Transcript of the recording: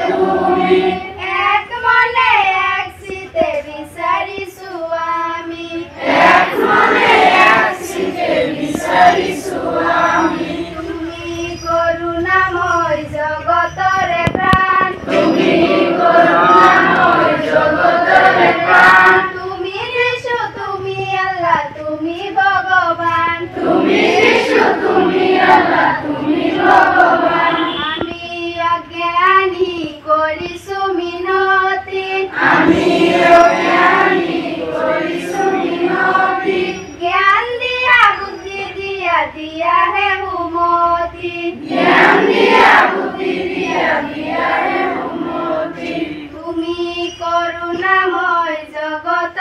তুমি এক মনে এক চিতে বিচাৰিছো আমি এক মনে এক চিতে বিচাৰিছো আমি তুমি করুণাময় জগতরে প্রাণ তুমি করুণাময় জগতরে প্রাণ তুমি যিশু তুমি আল্লাহ তুমি ভগবান তুমি যিশু তুমি আল্লাহ তুমি ভগবান আমি অজ্ঞানী কৰিছো মিনতি আমি অজ্ঞানী কৰিছো মিনতি জ্ঞান দিয়া বুদ্ধি দিয়া দিয়া হে সুমতি জ্ঞান দিয়া বুদ্ধি দিয়া দিয়া হে সুমতি তুমি করুণাময় জগত